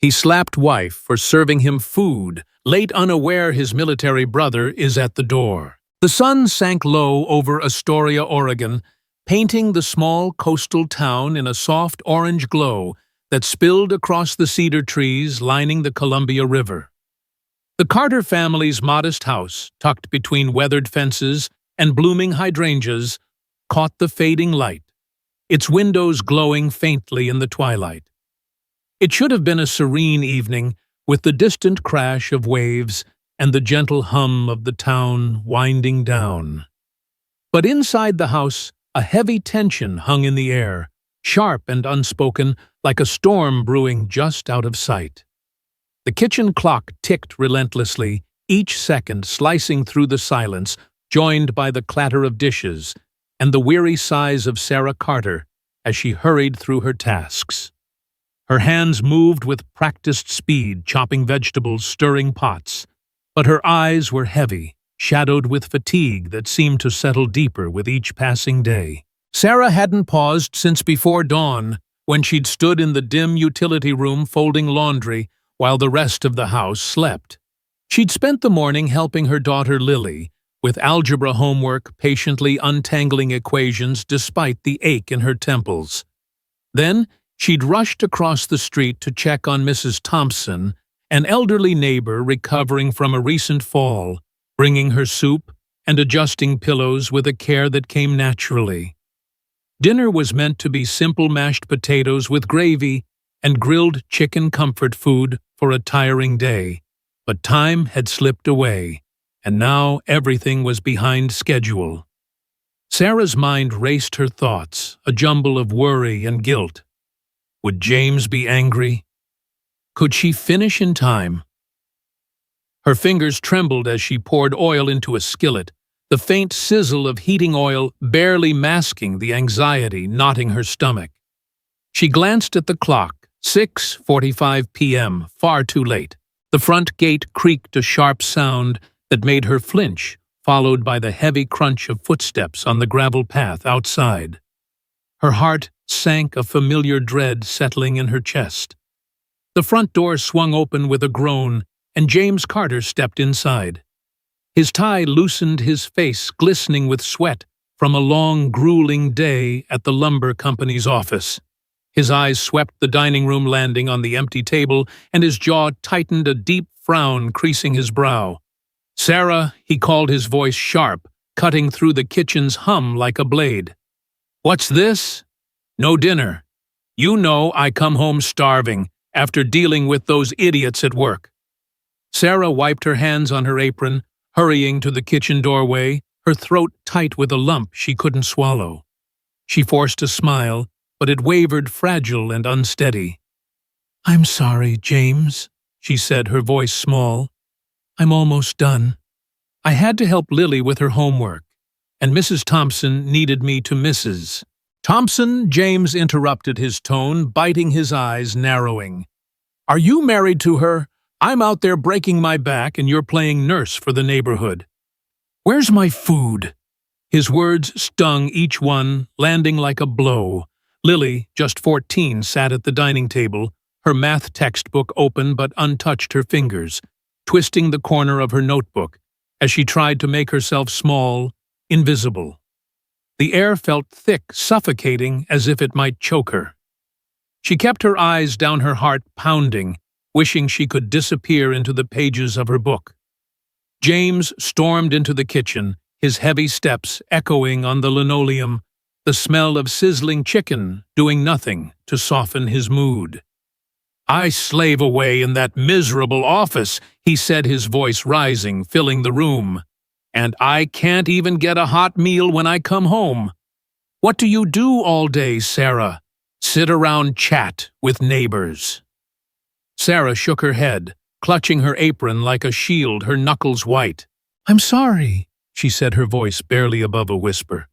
He slapped wife for serving him food, late unaware his military brother is at the door. The sun sank low over Astoria, Oregon, painting the small coastal town in a soft orange glow that spilled across the cedar trees lining the Columbia River. The Carter family's modest house, tucked between weathered fences and blooming hydrangeas, caught the fading light, its windows glowing faintly in the twilight. It should have been a serene evening, with the distant crash of waves and the gentle hum of the town winding down. But inside the house, a heavy tension hung in the air, sharp and unspoken, like a storm brewing just out of sight. The kitchen clock ticked relentlessly, each second slicing through the silence, joined by the clatter of dishes and the weary sighs of Sarah Carter as she hurried through her tasks. Her hands moved with practiced speed, chopping vegetables, stirring pots, but her eyes were heavy, shadowed with fatigue that seemed to settle deeper with each passing day. Sarah hadn't paused since before dawn, when she'd stood in the dim utility room folding laundry while the rest of the house slept. She'd spent the morning helping her daughter Lily with algebra homework, patiently untangling equations despite the ache in her temples. Then, she'd rushed across the street to check on Mrs. Thompson, an elderly neighbor recovering from a recent fall, bringing her soup and adjusting pillows with a care that came naturally. Dinner was meant to be simple mashed potatoes with gravy and grilled chicken comfort food for a tiring day, but time had slipped away, and now everything was behind schedule. Sarah's mind raced her thoughts, a jumble of worry and guilt. Would James be angry? Could she finish in time? Her fingers trembled as she poured oil into a skillet, the faint sizzle of heating oil barely masking the anxiety knotting her stomach. She glanced at the clock, 6:45 p.m., far too late. The front gate creaked a sharp sound that made her flinch, followed by the heavy crunch of footsteps on the gravel path outside. Her heart sank, a familiar dread settling in her chest. The front door swung open with a groan, and James Carter stepped inside. His tie loosened, his face glistening with sweat from a long, grueling day at the lumber company's office. His eyes swept the dining room landing on the empty table, and his jaw tightened, a deep frown creasing his brow. "Sarah," he called, his voice sharp, cutting through the kitchen's hum like a blade. "What's this?" "No dinner. You know I come home starving after dealing with those idiots at work." Sarah wiped her hands on her apron, hurrying to the kitchen doorway, her throat tight with a lump she couldn't swallow. She forced a smile, but it wavered, fragile and unsteady. "I'm sorry, James," she said, her voice small. "I'm almost done. I had to help Lily with her homework, and Mrs. Thompson needed me to Mrs. Thompson," James interrupted, his tone biting, his eyes narrowing. "Are you married to her? I'm out there breaking my back and you're playing nurse for the neighborhood. Where's my food?" His words stung, each one landing like a blow. Lily, just 14, sat at the dining table, her math textbook open but untouched, her fingers twisting the corner of her notebook as she tried to make herself small, invisible. The air felt thick, suffocating, as if it might choke her. She kept her eyes down, her heart pounding, wishing she could disappear into the pages of her book. James stormed into the kitchen, his heavy steps echoing on the linoleum, the smell of sizzling chicken doing nothing to soften his mood. "I slave away in that miserable office," he said, his voice rising, filling the room. "And I can't even get a hot meal when I come home. What do you do all day, Sarah? Sit around chat with neighbors." Sarah shook her head, clutching her apron like a shield, her knuckles white. "I'm sorry," she said, her voice barely above a whisper.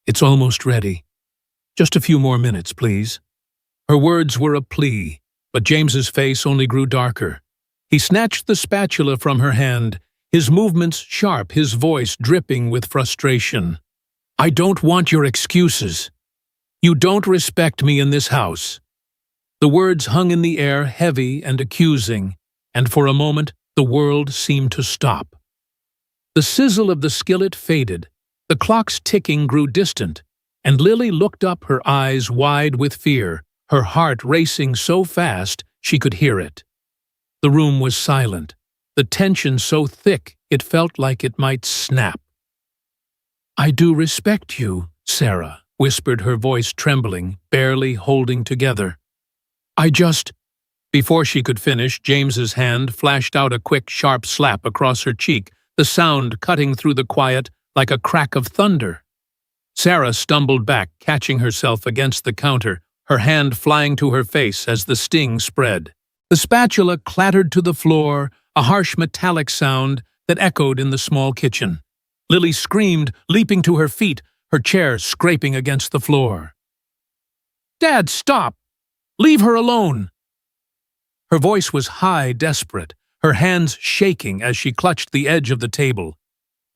"It's almost ready. Just a few more minutes, please." Her words were a plea, but James's face only grew darker. He snatched the spatula from her hand, his movements sharp, his voice dripping with frustration. "I don't want your excuses. You don't respect me in this house." The words hung in the air, heavy and accusing, and for a moment the world seemed to stop. The sizzle of the skillet faded, the clock's ticking grew distant, and Lily looked up, her eyes wide with fear, her heart racing so fast she could hear it. The room was silent, the tension so thick it felt like it might snap. "I do respect you," Sarah whispered, her voice trembling, barely holding together. "I just—" Before she could finish, James's hand flashed out a quick, sharp slap across her cheek, the sound cutting through the quiet like a crack of thunder. Sarah stumbled back, catching herself against the counter, her hand flying to her face as the sting spread. The spatula clattered to the floor, a harsh metallic sound that echoed in the small kitchen. Lily screamed, leaping to her feet, her chair scraping against the floor. "Dad, stop! Leave her alone!" Her voice was high, desperate, her hands shaking as she clutched the edge of the table.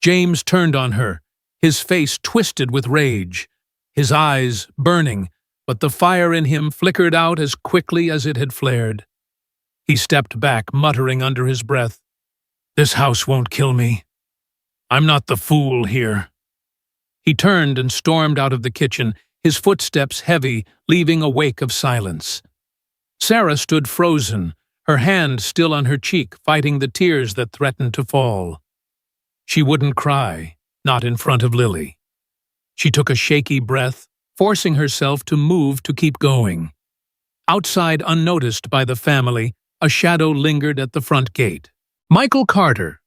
James turned on her, his face twisted with rage, his eyes burning, but the fire in him flickered out as quickly as it had flared. He stepped back, muttering under his breath, "This house won't kill me. I'm not the fool here." He turned and stormed out of the kitchen, his footsteps heavy, leaving a wake of silence. Sarah stood frozen, her hand still on her cheek, fighting the tears that threatened to fall. She wouldn't cry, not in front of Lily. She took a shaky breath, forcing herself to move to keep going. Outside, unnoticed by the family, a shadow lingered at the front gate. Michael Carter,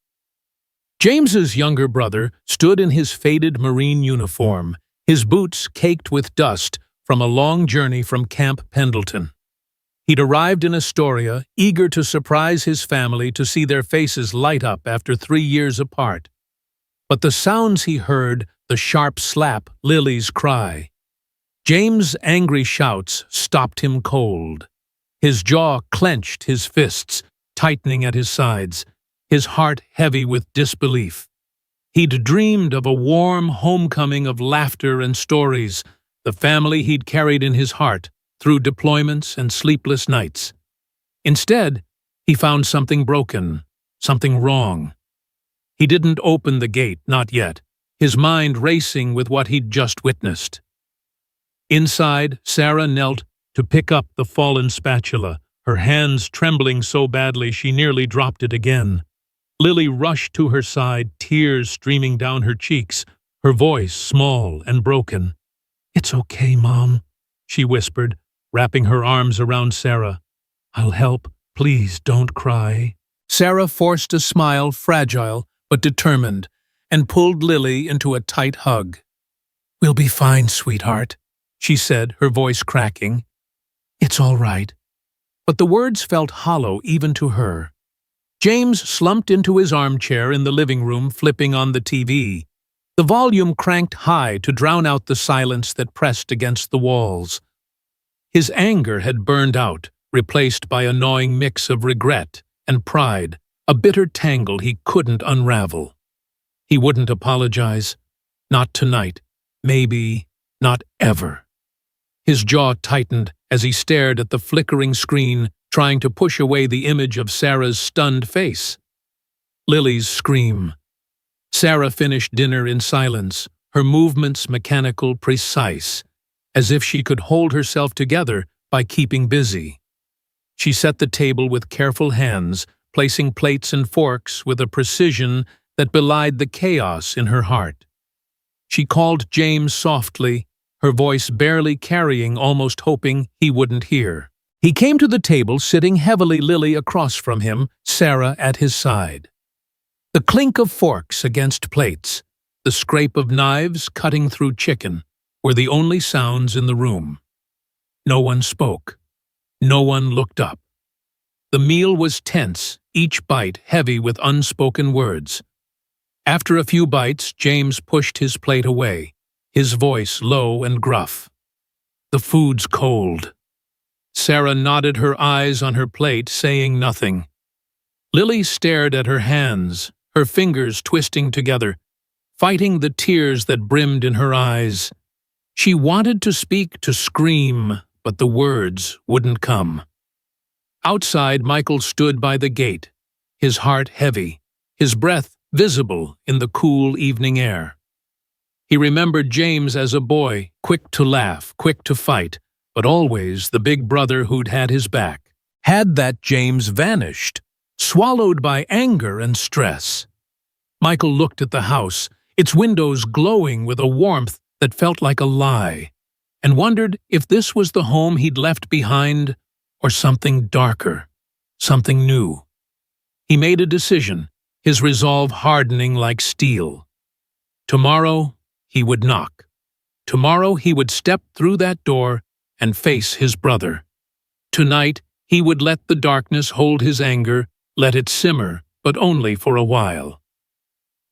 James's younger brother, stood in his faded Marine uniform, his boots caked with dust from a long journey from Camp Pendleton. He'd arrived in Astoria, eager to surprise his family, to see their faces light up after 3 years apart. But the sounds he heard, the sharp slap, Lily's cry, James' angry shouts, stopped him cold. His jaw clenched, his fists tightening at his sides, his heart heavy with disbelief. He'd dreamed of a warm homecoming of laughter and stories, the family he'd carried in his heart through deployments and sleepless nights. Instead, he found something broken, something wrong. He didn't open the gate, not yet, his mind racing with what he'd just witnessed. Inside, Sarah knelt to pick up the fallen spatula, her hands trembling so badly she nearly dropped it again. Lily rushed to her side, tears streaming down her cheeks, her voice small and broken. "It's okay, Mom," she whispered, wrapping her arms around Sarah. "I'll help. Please don't cry." Sarah forced a smile, fragile but determined, and pulled Lily into a tight hug. "We'll be fine, sweetheart," she said, her voice cracking. "It's all right." But the words felt hollow even to her. James slumped into his armchair in the living room, flipping on the TV, the volume cranked high to drown out the silence that pressed against the walls. His anger had burned out, replaced by a gnawing mix of regret and pride, a bitter tangle he couldn't unravel. He wouldn't apologize. Not tonight. Maybe not ever. His jaw tightened as he stared at the flickering screen, trying to push away the image of Sarah's stunned face. Lily's scream. Sarah finished dinner in silence, her movements mechanical, precise, as if she could hold herself together by keeping busy. She set the table with careful hands, placing plates and forks with a precision that belied the chaos in her heart. She called James softly, her voice barely carrying, almost hoping he wouldn't hear. He came to the table, sitting heavily, Lily across from him, Sarah at his side. The clink of forks against plates, the scrape of knives cutting through chicken, were the only sounds in the room. No one spoke. No one looked up. The meal was tense, each bite heavy with unspoken words. After a few bites, James pushed his plate away, his voice low and gruff. "The food's cold." Sarah nodded, her eyes on her plate, saying nothing. Lily stared at her hands, her fingers twisting together, fighting the tears that brimmed in her eyes. She wanted to speak, to scream, but the words wouldn't come. Outside, Michael stood by the gate, his heart heavy, his breath visible in the cool evening air. He remembered James as a boy, quick to laugh, quick to fight, but always the big brother who'd had his back. Had that James vanished, swallowed by anger and stress? Michael looked at the house, its windows glowing with a warmth that felt like a lie, and wondered if this was the home he'd left behind, or something darker, something new. He made a decision, his resolve hardening like steel. Tomorrow, he would knock. Tomorrow, he would step through that door and face his brother. Tonight, he would let the darkness hold his anger, let it simmer, but only for a while.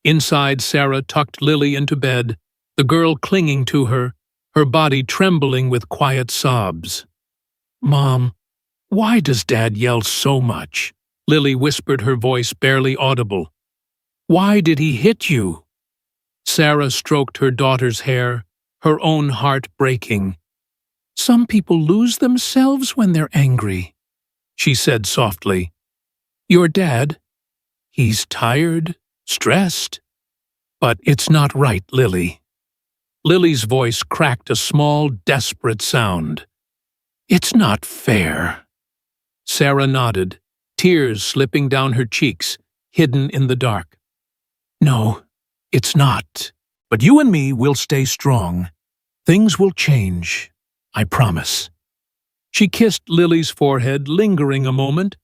Inside, Sarah tucked Lily into bed, the girl clinging to her, her body trembling with quiet sobs. "Mom, why does Dad yell so much?" Lily whispered, her voice barely audible. "Why did he hit you?" Sarah stroked her daughter's hair, her own heart breaking. "Some people lose themselves when they're angry," she said softly. "Your dad, he's tired, stressed. But it's not right, Lily." Lily's voice cracked a small, desperate sound. "It's not fair." Sarah nodded, tears slipping down her cheeks, hidden in the dark. "No, it's not. But you and me will stay strong. Things will change, I promise." She kissed Lily's forehead, lingering a moment,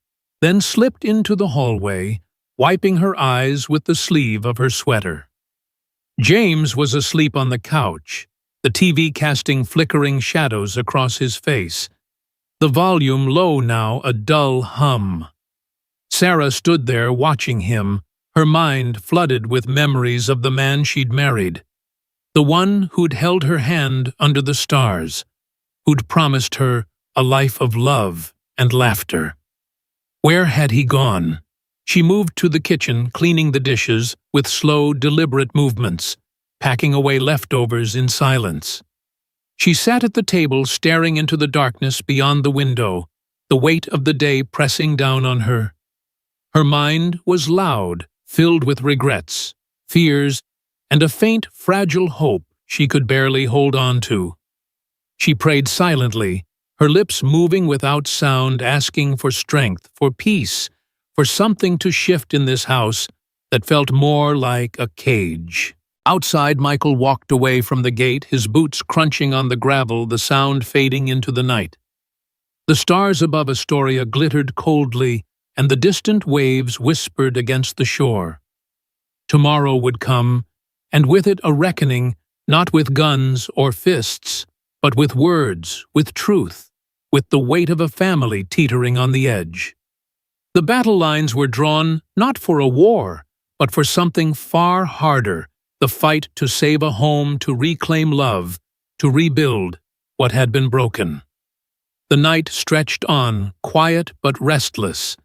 then slipped into the hallway, wiping her eyes with the sleeve of her sweater. James was asleep on the couch, the TV casting flickering shadows across his face, the volume low now, a dull hum. Sarah stood there watching him, her mind flooded with memories of the man she'd married, the one who'd held her hand under the stars, who'd promised her a life of love and laughter. Where had he gone? She moved to the kitchen, cleaning the dishes with slow, deliberate movements, packing away leftovers in silence. She sat at the table, staring into the darkness beyond the window, the weight of the day pressing down on her. Her mind was loud, filled with regrets, fears, and a faint, fragile hope she could barely hold on to. She prayed silently, her lips moving without sound, asking for strength, for peace, for something to shift in this house that felt more like a cage. Outside, Michael walked away from the gate, his boots crunching on the gravel, the sound fading into the night. The stars above Astoria glittered coldly, and the distant waves whispered against the shore. Tomorrow would come, and with it a reckoning, not with guns or fists, but with words, with truth, with the weight of a family teetering on the edge. The battle lines were drawn not for a war, but for something far harder, the fight to save a home, to reclaim love, to rebuild what had been broken. The night stretched on, quiet but restless,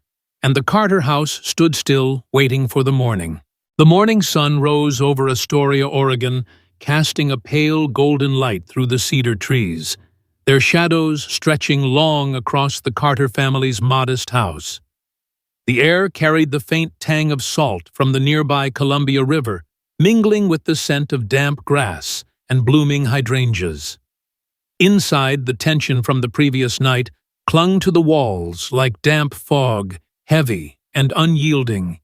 and the Carter house stood still, waiting for the morning. The morning sun rose over Astoria, Oregon, casting a pale golden light through the cedar trees, their shadows stretching long across the Carter family's modest house. The air carried the faint tang of salt from the nearby Columbia River, mingling with the scent of damp grass and blooming hydrangeas. Inside, the tension from the previous night clung to the walls like damp fog, heavy and unyielding.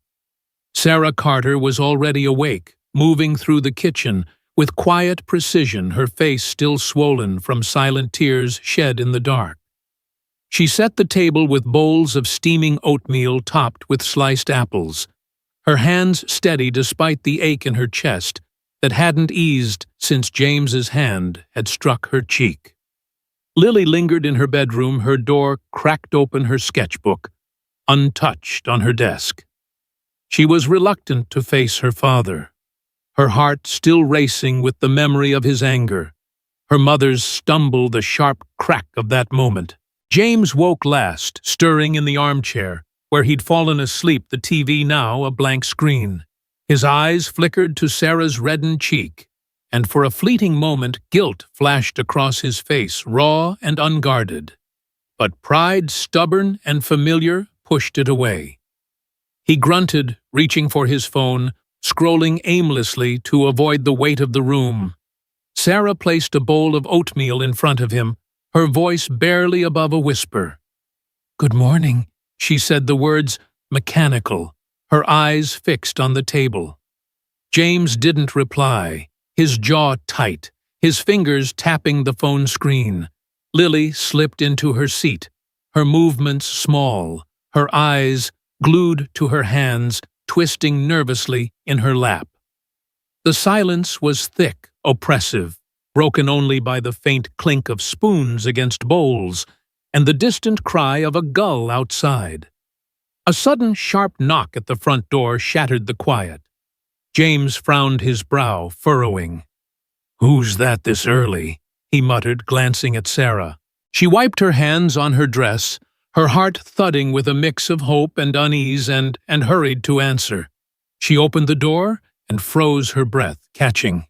Sarah Carter was already awake, moving through the kitchen with quiet precision, her face still swollen from silent tears shed in the dark. She set the table with bowls of steaming oatmeal topped with sliced apples, her hands steady despite the ache in her chest that hadn't eased since James's hand had struck her cheek. Lily lingered in her bedroom, her door cracked open, her sketchbook untouched on her desk. She was reluctant to face her father, her heart still racing with the memory of his anger, her mother's stumble, the sharp crack of that moment. James woke last, stirring in the armchair, where he'd fallen asleep, the TV now a blank screen. His eyes flickered to Sarah's reddened cheek. and for a fleeting moment guilt flashed across his face, raw and unguarded. But pride, stubborn and familiar, pushed it away. He grunted, reaching for his phone, scrolling aimlessly to avoid the weight of the room. Sarah placed a bowl of oatmeal in front of him, her voice barely above a whisper. "Good morning," she said, the words mechanical, her eyes fixed on the table. James didn't reply, his jaw tight, his fingers tapping the phone screen. Lily slipped into her seat, her movements small, her eyes glued to her hands, twisting nervously in her lap. The silence was thick, oppressive, broken only by the faint clink of spoons against bowls and the distant cry of a gull outside. A sudden sharp knock at the front door shattered the quiet. James frowned, his brow furrowing. "Who's that this early?" he muttered, glancing at Sarah. She wiped her hands on her dress, her heart thudding with a mix of hope and unease, and hurried to answer. She opened the door and froze her breath, catching.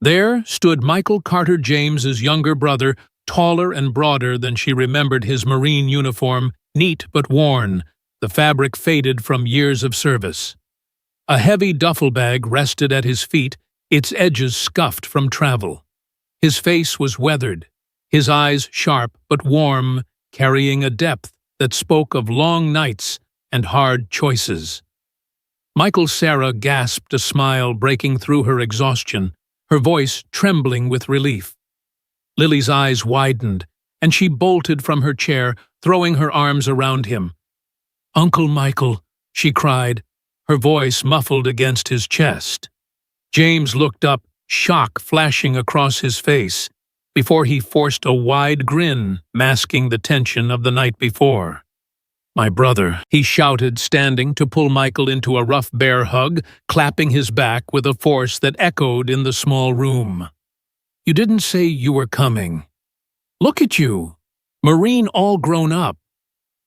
There stood Michael Carter James's younger brother, taller and broader than she remembered his Marine uniform, neat but worn, the fabric faded from years of service. A heavy duffel bag rested at his feet, its edges scuffed from travel. His face was weathered, his eyes sharp but warm, carrying a depth that spoke of long nights and hard choices. Sarah gasped, a smile breaking through her exhaustion, her voice trembling with relief. Lily's eyes widened, and she bolted from her chair, throwing her arms around him. "Uncle Michael," she cried, her voice muffled against his chest. James looked up, shock flashing across his face, before he forced a wide grin, masking the tension of the night before. "My brother," he shouted, standing to pull Michael into a rough bear hug, clapping his back with a force that echoed in the small room. "You didn't say you were coming. Look at you, Marine all grown up."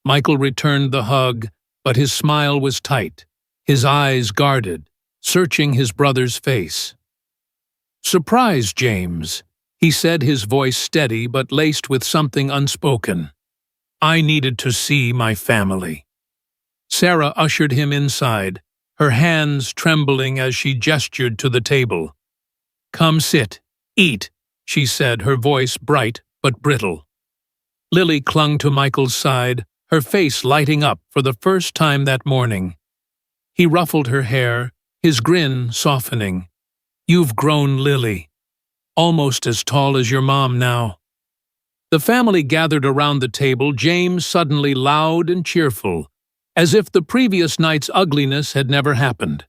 Michael returned the hug, but his smile was tight, his eyes guarded, searching his brother's face. "Surprise, James," he said, his voice steady but laced with something unspoken. "I needed to see my family." Sarah ushered him inside, her hands trembling as she gestured to the table. "Come sit, eat," she said, her voice bright but brittle. Lily clung to Michael's side, her face lighting up for the first time that morning. He ruffled her hair, his grin softening. "You've grown, Lily. Almost as tall as your mom now." The family gathered around the table, James suddenly loud and cheerful, as if the previous night's ugliness had never happened.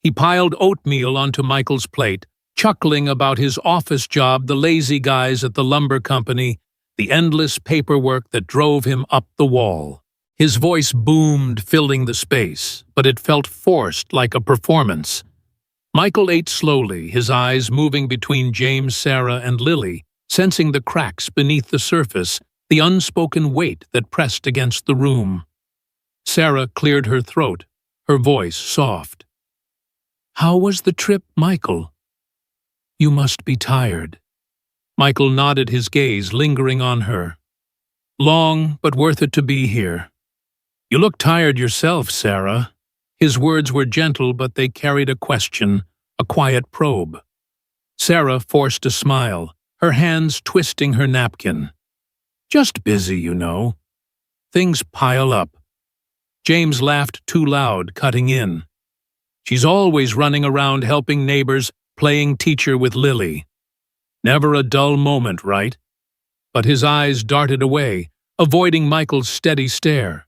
He piled oatmeal onto Michael's plate, chuckling about his office job, the lazy guys at the lumber company, the endless paperwork that drove him up the wall. His voice boomed, filling the space, but it felt forced, like a performance. Michael ate slowly, his eyes moving between James, Sarah, and Lily, sensing the cracks beneath the surface, the unspoken weight that pressed against the room. Sarah cleared her throat, her voice soft. "How was the trip, Michael? You must be tired." Michael nodded, his gaze lingering on her. "Long, but worth it to be here." "You look tired yourself, Sarah." His words were gentle, but they carried a question, a quiet probe. Sarah forced a smile, her hands twisting her napkin. "Just busy, you know. Things pile up." James laughed too loud, cutting in. "She's always running around helping neighbors, playing teacher with Lily. Never a dull moment, right?" But his eyes darted away, avoiding Michael's steady stare.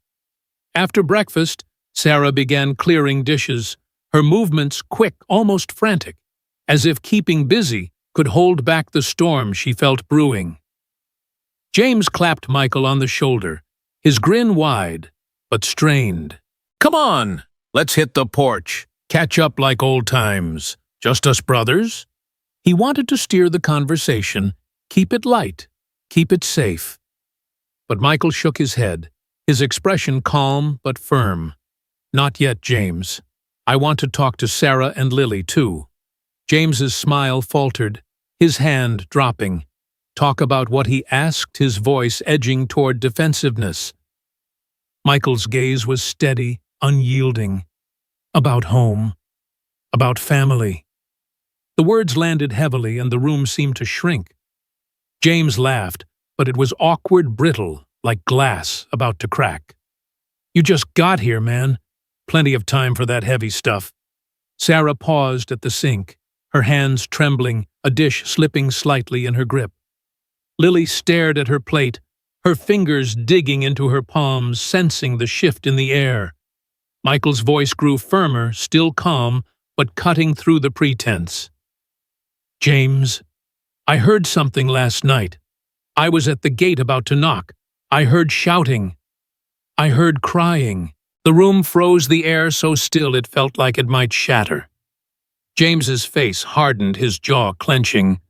After breakfast, Sarah began clearing dishes, her movements quick, almost frantic, as if keeping busy could hold back the storm she felt brewing. James clapped Michael on the shoulder, his grin wide, but strained. "Come on, let's hit the porch, catch up like old times. Just us brothers?" He wanted to steer the conversation, keep it light, keep it safe. But Michael shook his head, his expression calm but firm. "Not yet, James. I want to talk to Sarah and Lily, too." James's smile faltered, his hand dropping. Talk about what he asked, his voice edging toward defensiveness. Michael's gaze was steady, unyielding. About home. About family. The words landed heavily and the room seemed to shrink. James laughed, but it was awkward, brittle, like glass about to crack. You just got here, man. Plenty of time for that heavy stuff. Sarah paused at the sink, her hands trembling, a dish slipping slightly in her grip. Lily stared at her plate, her fingers digging into her palms, sensing the shift in the air. Michael's voice grew firmer, still calm, but cutting through the pretense. James, I heard something last night. I was at the gate about to knock. I heard shouting. I heard crying. The room froze, the air so still it felt like it might shatter. James's face hardened, his jaw clenching.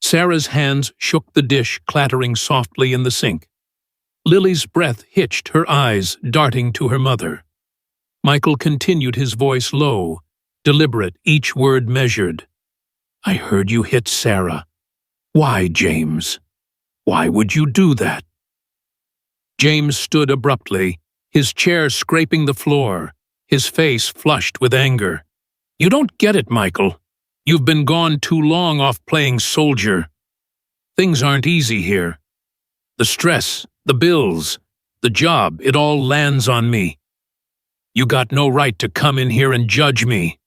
Sarah's hands shook the dish, clattering softly in the sink. Lily's breath hitched, her eyes darting to her mother. Michael continued, his voice low, deliberate, each word measured. I heard you hit Sarah. Why, James? Why would you do that? James stood abruptly, his chair scraping the floor, his face flushed with anger. You don't get it, Michael. You've been gone too long off playing soldier. Things aren't easy here. The stress, the bills, the job, it all lands on me. You got no right to come in here and judge me.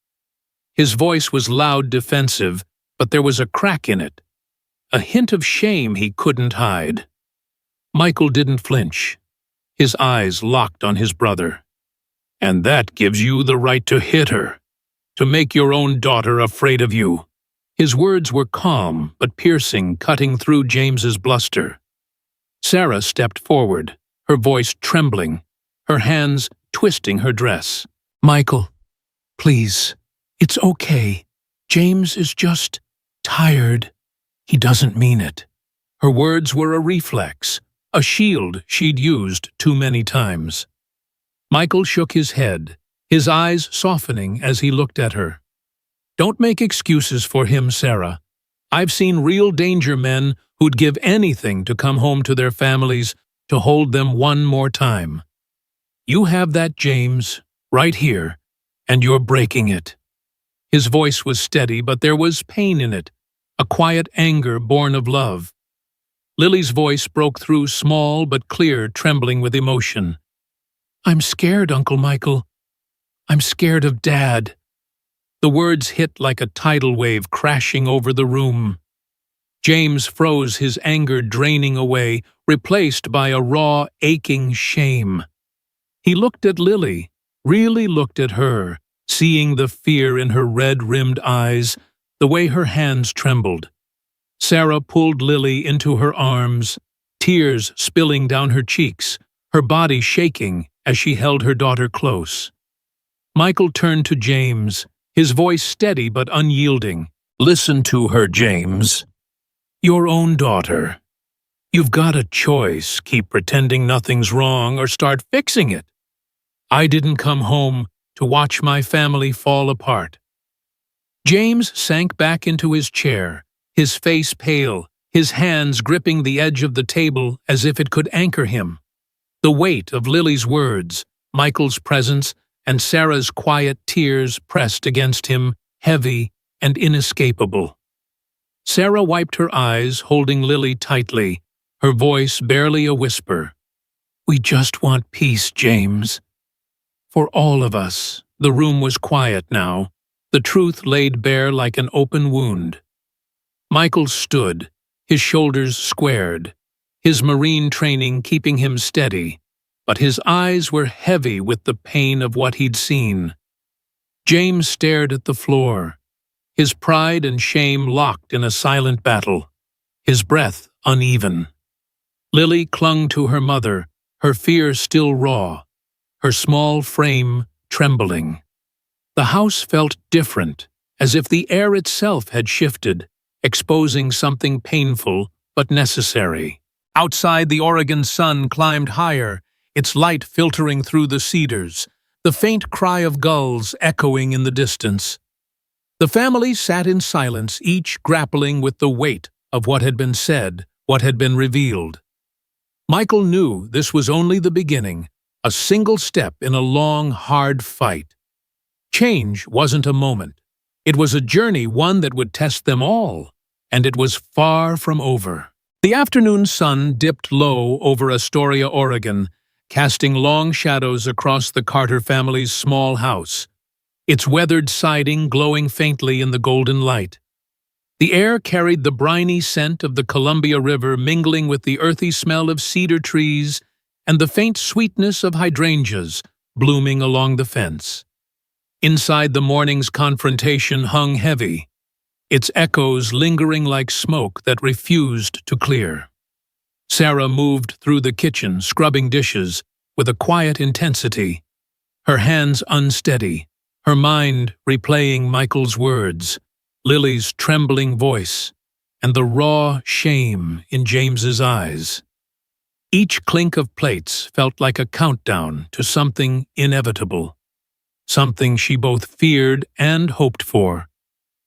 His voice was loud, defensive, but there was a crack in it. A hint of shame he couldn't hide. Michael didn't flinch. His eyes locked on his brother. And that gives you the right to hit her, to make your own daughter afraid of you. His words were calm but piercing, cutting through James's bluster. Sarah stepped forward, her voice trembling, her hands twisting her dress. Michael, please, it's okay. James is just tired. He doesn't mean it. Her words were a reflex, a shield she'd used too many times. Michael shook his head, his eyes softening as he looked at her. Don't make excuses for him, Sarah. I've seen real danger men who'd give anything to come home to their families, to hold them one more time. You have that, James, right here, and you're breaking it. His voice was steady, but there was pain in it, a quiet anger born of love. Lily's voice broke through, small but clear, trembling with emotion. I'm scared, Uncle Michael. I'm scared of Dad. The words hit like a tidal wave crashing over the room. James froze, his anger draining away, replaced by a raw, aching shame. He looked at Lily, really looked at her, seeing the fear in her red-rimmed eyes, the way her hands trembled. Sarah pulled Lily into her arms, tears spilling down her cheeks, her body shaking as she held her daughter close. Michael turned to James, his voice steady but unyielding. Listen to her, James. Your own daughter. You've got a choice, keep pretending nothing's wrong or start fixing it. I didn't come home to watch my family fall apart. James sank back into his chair, his face pale, his hands gripping the edge of the table as if it could anchor him. The weight of Lily's words, Michael's presence, and Sarah's quiet tears pressed against him, heavy and inescapable. Sarah wiped her eyes, holding Lily tightly, her voice barely a whisper. We just want peace, James. For all of us. The room was quiet now, the truth laid bare like an open wound. Michael stood, his shoulders squared, his Marine training keeping him steady, but his eyes were heavy with the pain of what he'd seen. James stared at the floor, his pride and shame locked in a silent battle, his breath uneven. Lily clung to her mother, her fear still raw, her small frame trembling. The house felt different, as if the air itself had shifted, exposing something painful but necessary. Outside, the Oregon sun climbed higher, its light filtering through the cedars, the faint cry of gulls echoing in the distance. The family sat in silence, each grappling with the weight of what had been said, what had been revealed. Michael knew this was only the beginning, a single step in a long, hard fight. Change wasn't a moment. It was a journey, one that would test them all, and it was far from over. The afternoon sun dipped low over Astoria, Oregon, casting long shadows across the Carter family's small house, its weathered siding glowing faintly in the golden light. The air carried the briny scent of the Columbia River mingling with the earthy smell of cedar trees and the faint sweetness of hydrangeas blooming along the fence. Inside, the morning's confrontation hung heavy, its echoes lingering like smoke that refused to clear. Sarah moved through the kitchen, scrubbing dishes, with a quiet intensity, her hands unsteady, her mind replaying Michael's words, Lily's trembling voice, and the raw shame in James's eyes. Each clink of plates felt like a countdown to something inevitable, something she both feared and hoped for.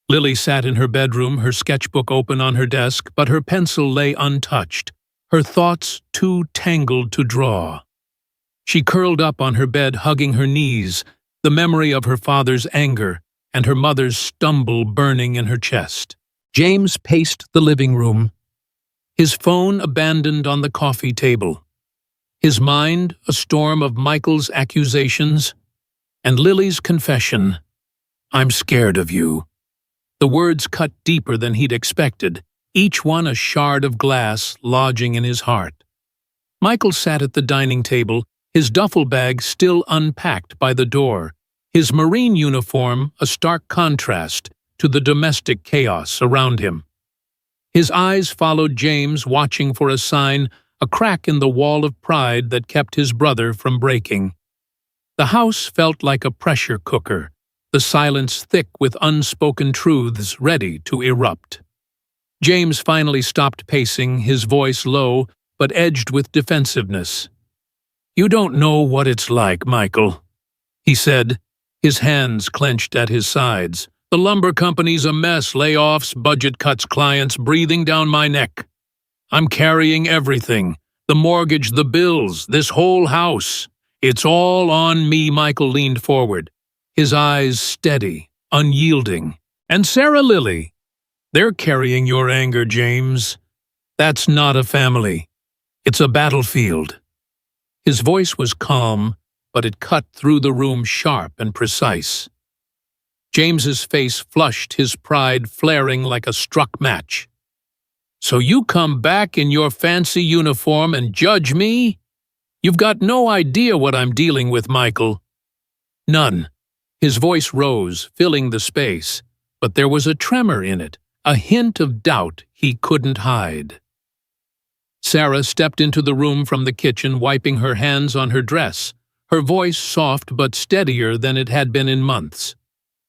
Lily sat in her bedroom, her sketchbook open on her desk, but her pencil lay untouched, her thoughts too tangled to draw. She curled up on her bed, hugging her knees, the memory of her father's anger and her mother's stumble burning in her chest. James paced the living room, his phone abandoned on the coffee table, his mind a storm of Michael's accusations and Lily's confession. "I'm scared of you." The words cut deeper than he'd expected, each one a shard of glass lodging in his heart. Michael sat at the dining table, his duffel bag still unpacked by the door, his Marine uniform a stark contrast to the domestic chaos around him. His eyes followed James, watching for a sign, a crack in the wall of pride that kept his brother from breaking. The house felt like a pressure cooker, the silence thick with unspoken truths ready to erupt. James finally stopped pacing, his voice low but edged with defensiveness. "You don't know what it's like, Michael," he said, his hands clenched at his sides. "The lumber company's a mess, layoffs, budget cuts, clients breathing down my neck. I'm carrying everything, the mortgage, the bills, this whole house. It's all on me." Michael leaned forward, his eyes steady, unyielding. "And Sarah, Lily, they're carrying your anger, James. That's not a family. It's a battlefield." His voice was calm, but it cut through the room sharp and precise. James's face flushed, his pride flaring like a struck match. "So you come back in your fancy uniform and judge me? You've got no idea what I'm dealing with, Michael." "None." His voice rose, filling the space, but there was a tremor in it, a hint of doubt he couldn't hide. Sarah stepped into the room from the kitchen, wiping her hands on her dress, her voice soft but steadier than it had been in months.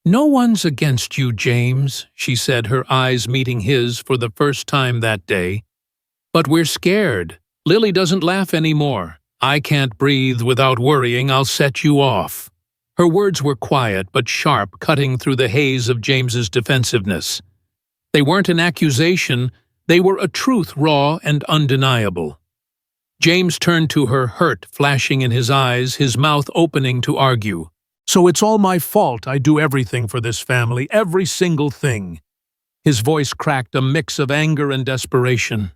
"No one's against you, James," she said, her eyes meeting his for the first time that day. "But we're scared. Lily doesn't laugh anymore. I can't breathe without worrying I'll set you off." Her words were quiet but sharp, cutting through the haze of James's defensiveness. They weren't an accusation, they were a truth raw and undeniable. James turned to her, hurt flashing in his eyes, his mouth opening to argue. "So it's all my fault I do everything for this family, every single thing." His voice cracked, a mix of anger and desperation.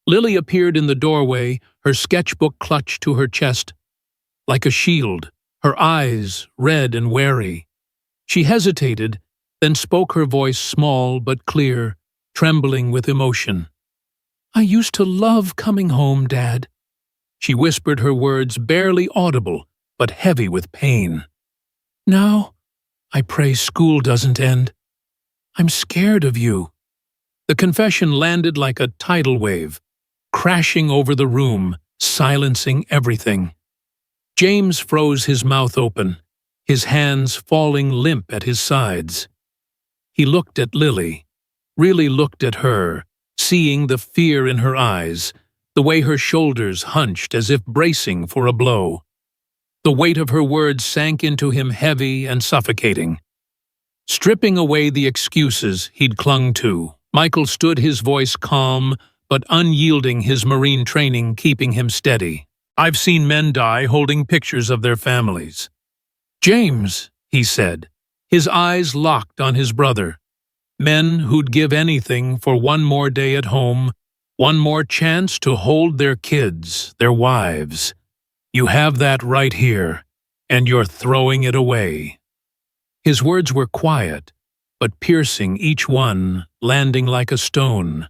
Lily appeared in the doorway, her sketchbook clutched to her chest like a shield, her eyes red and wary. She hesitated, then spoke, her voice small but clear, trembling with emotion. "I used to love coming home, Dad." She whispered, her words barely audible, but heavy with pain. "Now, I pray school doesn't end. I'm scared of you." The confession landed like a tidal wave, crashing over the room, silencing everything. James froze, his mouth open, his hands falling limp at his sides. He looked at Lily, really looked at her, seeing the fear in her eyes, the way her shoulders hunched as if bracing for a blow. The weight of her words sank into him heavy and suffocating. stripping away the excuses he'd clung to. Michael stood, his voice calm but unyielding, his Marine training keeping him steady. "I've seen men die holding pictures of their families." "James," he said, his eyes locked on his brother. "Men who'd give anything for one more day at home, one more chance to hold their kids, their wives. You have that right here, and you're throwing it away." His words were quiet, but piercing, each one landing like a stone.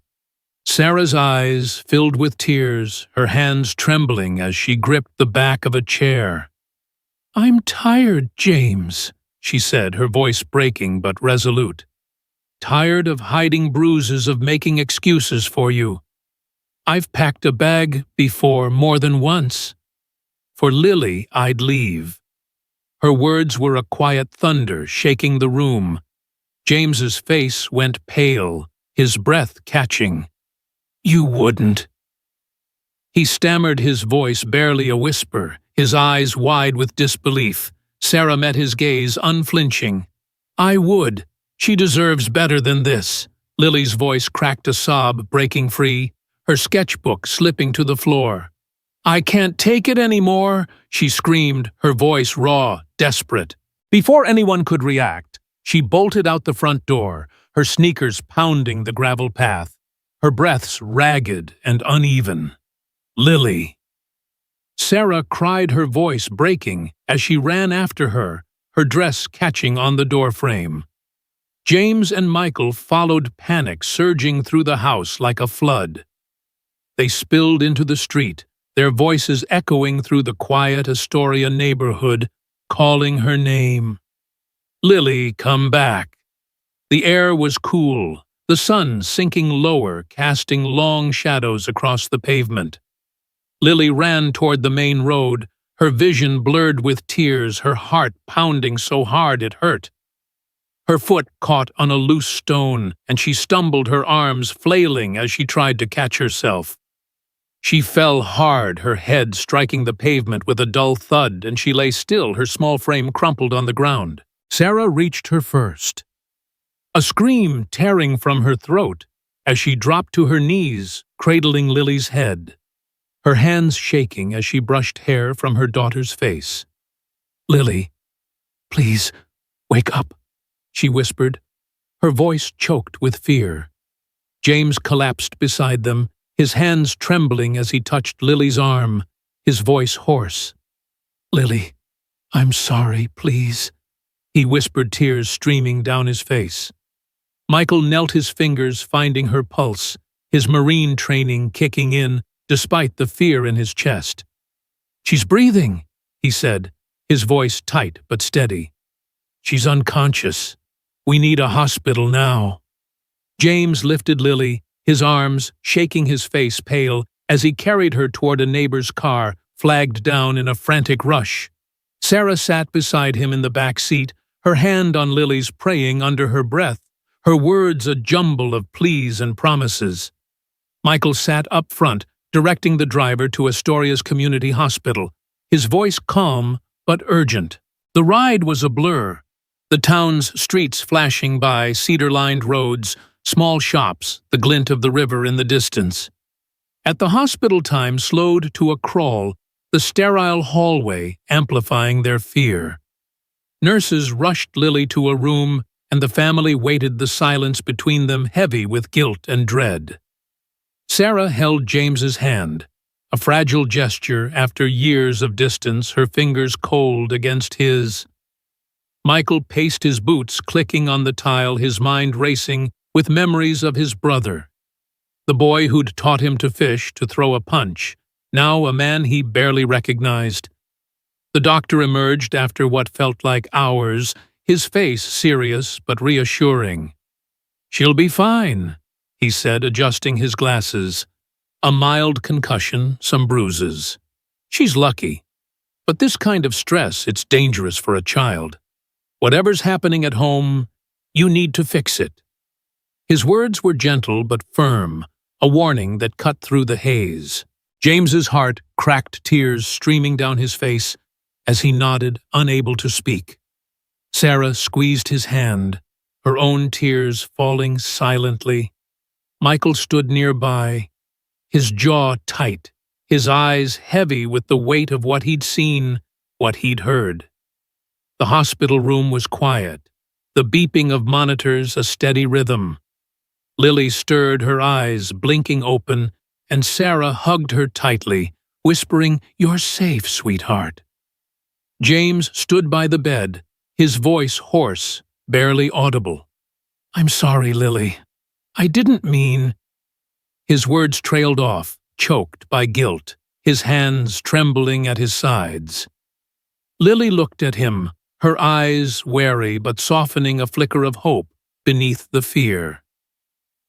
Sarah's eyes filled with tears, her hands trembling as she gripped the back of a chair. "I'm tired, James," she said, her voice breaking but resolute. "Tired of hiding bruises, of making excuses for you. I've packed a bag before, more than once. For Lily, I'd leave." Her words were a quiet thunder shaking the room. James's face went pale, his breath catching. "You wouldn't." He stammered, his voice barely a whisper, his eyes wide with disbelief. Sarah met his gaze, unflinching. "I would. She deserves better than this." Lily's voice cracked, a sob breaking free, her sketchbook slipping to the floor. "I can't take it anymore," she screamed, her voice raw, desperate. Before anyone could react, she bolted out the front door, her sneakers pounding the gravel path, her breaths ragged and uneven. "Lily!" Sarah cried, her voice breaking as she ran after her, her dress catching on the doorframe. James and Michael followed, panic surging through the house like a flood. They spilled into the street, their voices echoing through the quiet Astoria neighborhood, calling her name. "Lily, come back." The air was cool, the sun sinking lower, casting long shadows across the pavement. Lily ran toward the main road, her vision blurred with tears, her heart pounding so hard it hurt. Her foot caught on a loose stone, and she stumbled, her arms flailing as she tried to catch herself. She fell hard, her head striking the pavement with a dull thud, and she lay still, her small frame crumpled on the ground. Sarah reached her first, a scream tearing from her throat as she dropped to her knees, cradling Lily's head, her hands shaking as she brushed hair from her daughter's face. "Lily, please, wake up," she whispered, her voice choked with fear. James collapsed beside them, his hands trembling as he touched Lily's arm, his voice hoarse. "Lily, I'm sorry, please," he whispered, tears streaming down his face. Michael knelt, his fingers finding her pulse, his Marine training kicking in despite the fear in his chest. "She's breathing," he said, his voice tight but steady. "She's unconscious. We need a hospital now." James lifted Lily, his arms shaking, his face pale, as he carried her toward a neighbor's car, flagged down in a frantic rush. Sarah sat beside him in the back seat, her hand on Lily's, praying under her breath, her words a jumble of pleas and promises. Michael sat up front, directing the driver to Astoria's community hospital, his voice calm but urgent. The ride was a blur, the town's streets flashing by, cedar-lined roads, small shops, the glint of the river in the distance. At the hospital, time slowed to a crawl, the sterile hallway amplifying their fear. Nurses rushed Lily to a room, and the family waited, the silence between them heavy with guilt and dread. Sarah held James's hand, a fragile gesture after years of distance, her fingers cold against his. Michael paced, his boots clicking on the tile, his mind racing with memories of his brother. The boy who'd taught him to fish, to throw a punch, now a man he barely recognized. The doctor emerged after what felt like hours, his face serious but reassuring. "She'll be fine," he said, adjusting his glasses. "A mild concussion, some bruises. She's lucky. But this kind of stress, it's dangerous for a child. Whatever's happening at home, you need to fix it." His words were gentle but firm, a warning that cut through the haze. James's heart cracked, tears streaming down his face as he nodded, unable to speak. Sarah squeezed his hand, her own tears falling silently. Michael stood nearby, his jaw tight, his eyes heavy with the weight of what he'd seen, what he'd heard. The hospital room was quiet, the beeping of monitors a steady rhythm. Lily stirred, her eyes blinking open, and Sarah hugged her tightly, whispering, "You're safe, sweetheart." James stood by the bed, his voice hoarse, barely audible. "I'm sorry, Lily. I didn't mean—" His words trailed off, choked by guilt, his hands trembling at his sides. Lily looked at him, her eyes wary but softening a flicker of hope beneath the fear.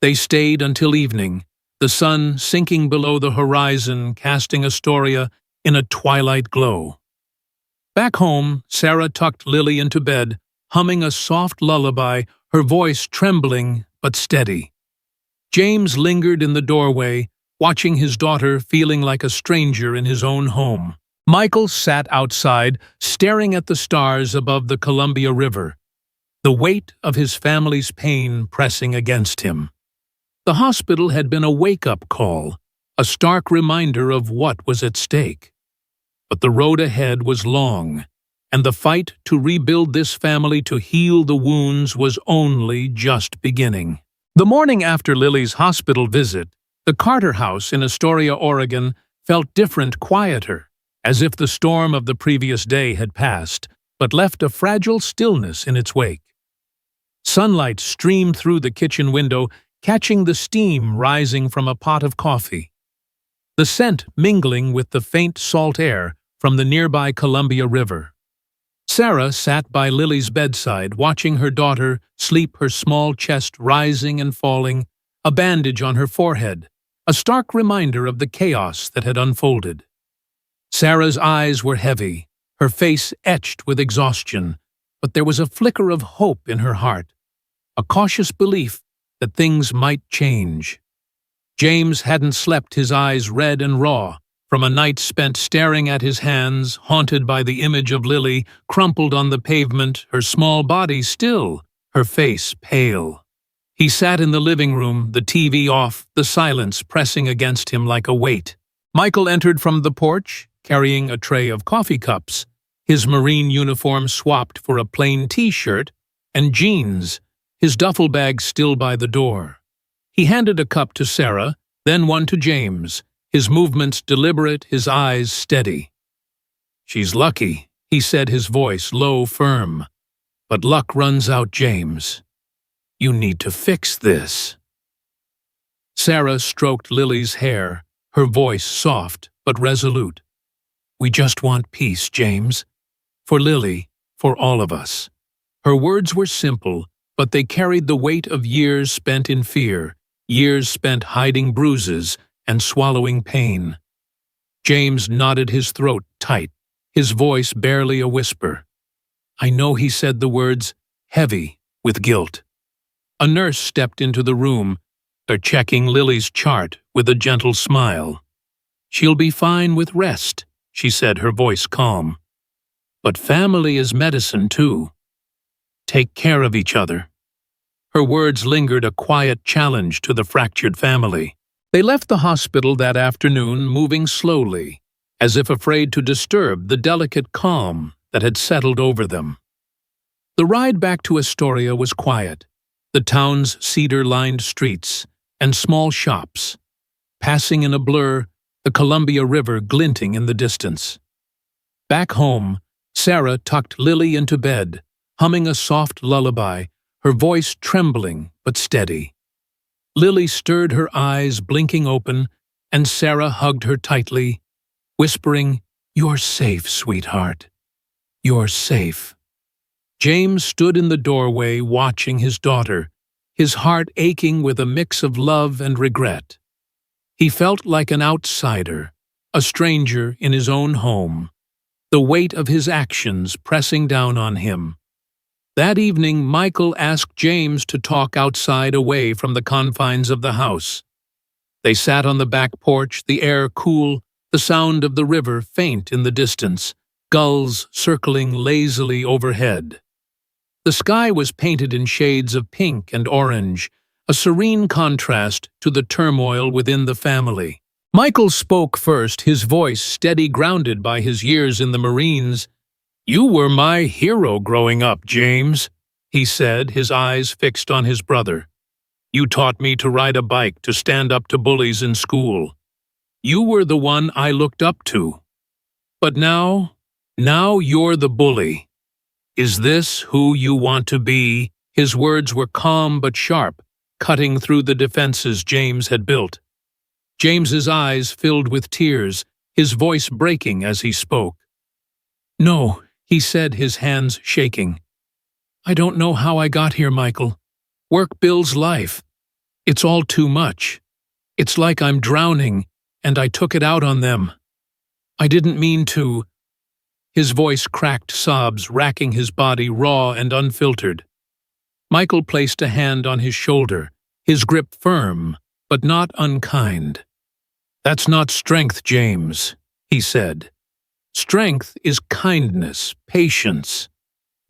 They stayed until evening, the sun sinking below the horizon, casting Astoria in a twilight glow. Back home, Sarah tucked Lily into bed, humming a soft lullaby, her voice trembling but steady. James lingered in the doorway, watching his daughter, feeling like a stranger in his own home. Michael sat outside, staring at the stars above the Columbia River, the weight of his family's pain pressing against him. The hospital had been a wake-up call, a stark reminder of what was at stake. But the road ahead was long, and the fight to rebuild this family, to heal the wounds, was only just beginning. The morning after Lily's hospital visit, the Carter house in Astoria, Oregon, felt different, quieter, as if the storm of the previous day had passed, but left a fragile stillness in its wake. Sunlight streamed through the kitchen window, catching the steam rising from a pot of coffee, the scent mingling with the faint salt air from the nearby Columbia River. Sarah sat by Lily's bedside, watching her daughter sleep, her small chest rising and falling, a bandage on her forehead, a stark reminder of the chaos that had unfolded. Sarah's eyes were heavy, her face etched with exhaustion, but there was a flicker of hope in her heart, a cautious belief that things might change. James hadn't slept, his eyes red and raw, from a night spent staring at his hands, haunted by the image of Lily, crumpled on the pavement, her small body still, her face pale. He sat in the living room, the TV off, the silence pressing against him like a weight. Michael entered from the porch, carrying a tray of coffee cups, his Marine uniform swapped for a plain T-shirt and jeans, his duffel bag still by the door. He handed a cup to Sarah, then one to James, his movements deliberate, his eyes steady. "She's lucky," he said, his voice low, firm. "But luck runs out, James. You need to fix this." Sarah stroked Lily's hair, her voice soft but resolute. "We just want peace, James. For Lily, for all of us." Her words were simple, but they carried the weight of years spent in fear, years spent hiding bruises and swallowing pain. James nodded, his throat tight, his voice barely a whisper. "I know," he said the words, heavy with guilt. A nurse stepped into the room, checking Lily's chart with a gentle smile. "She'll be fine with rest," she said, her voice calm. "But family is medicine, too. Take care of each other." Her words lingered, a quiet challenge to the fractured family. They left the hospital that afternoon, moving slowly, as if afraid to disturb the delicate calm that had settled over them. The ride back to Astoria was quiet, the town's cedar-lined streets and small shops, passing in a blur, the Columbia River glinting in the distance. Back home, Sarah tucked Lily into bed, humming a soft lullaby, her voice trembling but steady. Lily stirred, her eyes blinking open, and Sarah hugged her tightly, whispering, "You're safe, sweetheart. You're safe." James stood in the doorway watching his daughter, his heart aching with a mix of love and regret. He felt like an outsider, a stranger in his own home, the weight of his actions pressing down on him. That evening, Michael asked James to talk outside, away from the confines of the house. They sat on the back porch, the air cool, the sound of the river faint in the distance, gulls circling lazily overhead. The sky was painted in shades of pink and orange, a serene contrast to the turmoil within the family. Michael spoke first, his voice steady, grounded by his years in the Marines. "You were my hero growing up, James," he said, his eyes fixed on his brother. "You taught me to ride a bike, to stand up to bullies in school. You were the one I looked up to. But now you're the bully. Is this who you want to be?" His words were calm but sharp, cutting through the defenses James had built. James's eyes filled with tears, his voice breaking as he spoke. "No," he said, his hands shaking. "I don't know how I got here, Michael. Work builds life. It's all too much. It's like I'm drowning, and I took it out on them. I didn't mean to." His voice cracked sobs, racking his body raw and unfiltered. Michael placed a hand on his shoulder, his grip firm, but not unkind. "That's not strength, James," he said. "Strength is kindness, patience.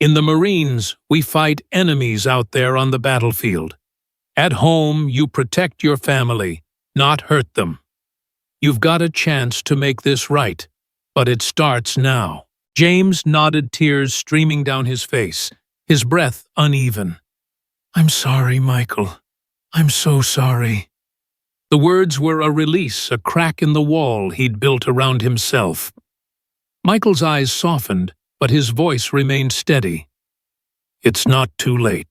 In the Marines, we fight enemies out there on the battlefield. At home, you protect your family, not hurt them. You've got a chance to make this right, but it starts now." James nodded, tears streaming down his face, his breath uneven. "I'm sorry, Michael. I'm so sorry." The words were a release, a crack in the wall he'd built around himself. Michael's eyes softened, but his voice remained steady. "It's not too late.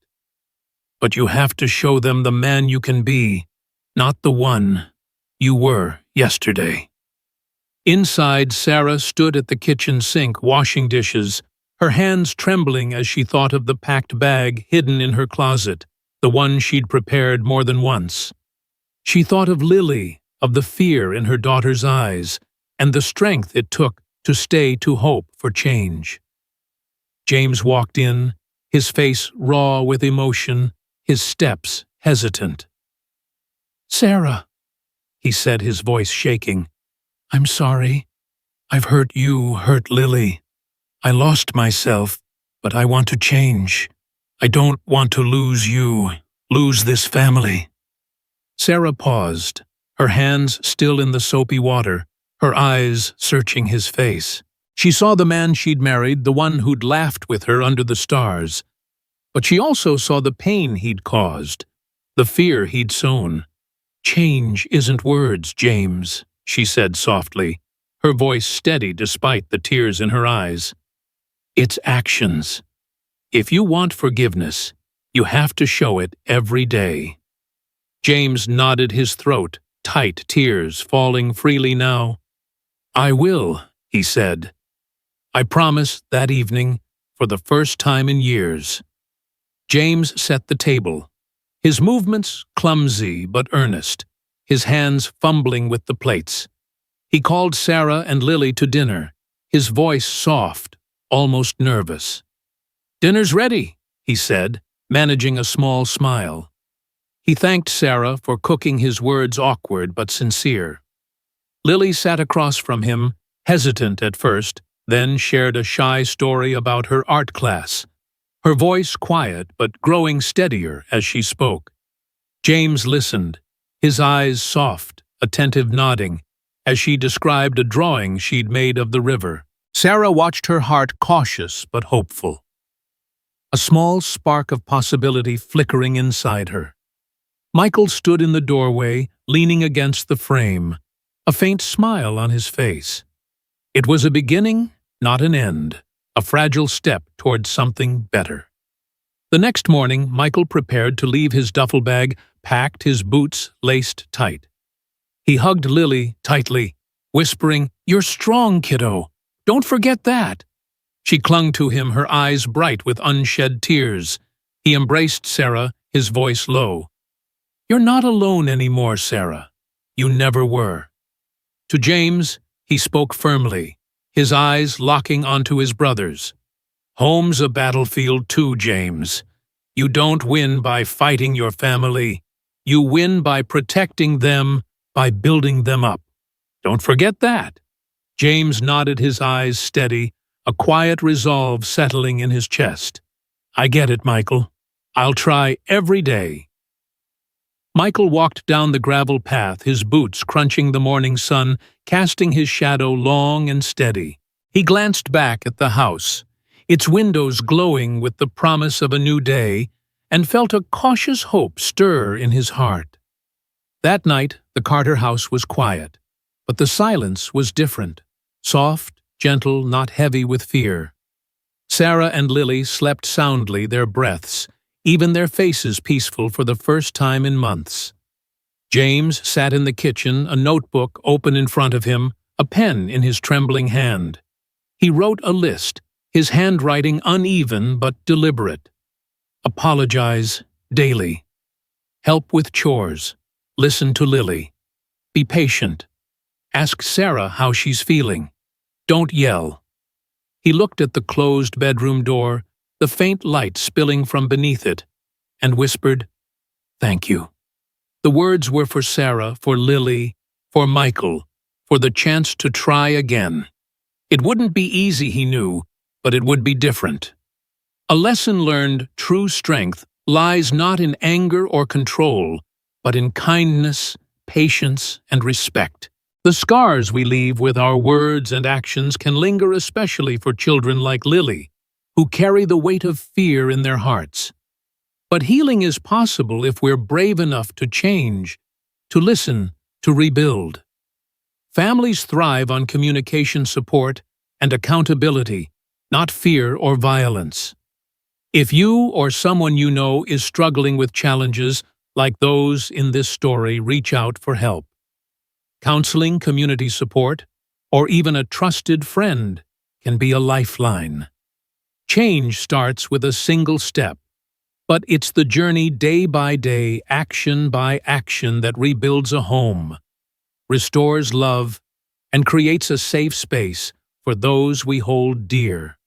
But you have to show them the man you can be, not the one you were yesterday." Inside, Sarah stood at the kitchen sink washing dishes, her hands trembling as she thought of the packed bag hidden in her closet, the one she'd prepared more than once. She thought of Lily, of the fear in her daughter's eyes, and the strength it took to stay to hope for change. James walked in, his face raw with emotion, his steps hesitant. "Sarah," he said, his voice shaking, "I'm sorry. I've hurt you, hurt Lily. I lost myself, but I want to change. I don't want to lose you, lose this family." Sarah paused, her hands still in the soapy water, her eyes searching his face. She saw the man she'd married, the one who'd laughed with her under the stars. But she also saw the pain he'd caused, the fear he'd sown. "Change isn't words, James," she said softly, her voice steady despite the tears in her eyes. "It's actions. If you want forgiveness, you have to show it every day." James nodded, his throat tight, tears falling freely now. "I will," he said. "I promise." That evening, for the first time in years, James set the table, his movements clumsy but earnest, his hands fumbling with the plates. He called Sarah and Lily to dinner, his voice soft, almost nervous. "Dinner's ready," he said, managing a small smile. He thanked Sarah for cooking, his words awkward but sincere. Lily sat across from him, hesitant at first, then shared a shy story about her art class, her voice quiet but growing steadier as she spoke. James listened, his eyes soft, attentive, nodding, as she described a drawing she'd made of the river. Sarah watched, her heart cautious but hopeful, a small spark of possibility flickering inside her. Michael stood in the doorway, leaning against the frame, a faint smile on his face. It was a beginning, not an end, a fragile step toward something better. The next morning, Michael prepared to leave, his duffel bag packed, his boots laced tight. He hugged Lily tightly, whispering, "You're strong, kiddo. Don't forget that." She clung to him, her eyes bright with unshed tears. He embraced Sarah, his voice low. "You're not alone anymore, Sarah. You never were." To James, he spoke firmly, his eyes locking onto his brother's. "Home's a battlefield too, James. You don't win by fighting your family. You win by protecting them, by building them up. Don't forget that." James nodded, his eyes steady, a quiet resolve settling in his chest. I get it, Michael. I'll try every day. Michael walked down the gravel path, his boots crunching the morning sun, casting his shadow long and steady. He glanced back at the house, its windows glowing with the promise of a new day, and felt a cautious hope stir in his heart. That night, the Carter house was quiet, but the silence was different, soft, gentle, not heavy with fear. Sarah and Lily slept soundly, their breaths, even their faces peaceful for the first time in months. James sat in the kitchen, a notebook open in front of him, a pen in his trembling hand. He wrote a list, his handwriting uneven but deliberate. Apologize daily. Help with chores. Listen to Lily. Be patient. Ask Sarah how she's feeling. Don't yell. He looked at the closed bedroom door, the faint light spilling from beneath it, and whispered, "Thank you." The words were for Sarah, for Lily, for Michael, for the chance to try again. It wouldn't be easy, he knew, but it would be different. A lesson learned, true strength, lies not in anger or control, but in kindness, patience, and respect. The scars we leave with our words and actions can linger, especially for children like Lily, who carry the weight of fear in their hearts. But healing is possible if we're brave enough to change, to listen, to rebuild. Families thrive on communication support and accountability, not fear or violence. If you or someone you know is struggling with challenges like those in this story, reach out for help. Counseling, community support, or even a trusted friend can be a lifeline. Change starts with a single step, but it's the journey day by day, action by action that rebuilds a home, restores love, and creates a safe space for those we hold dear.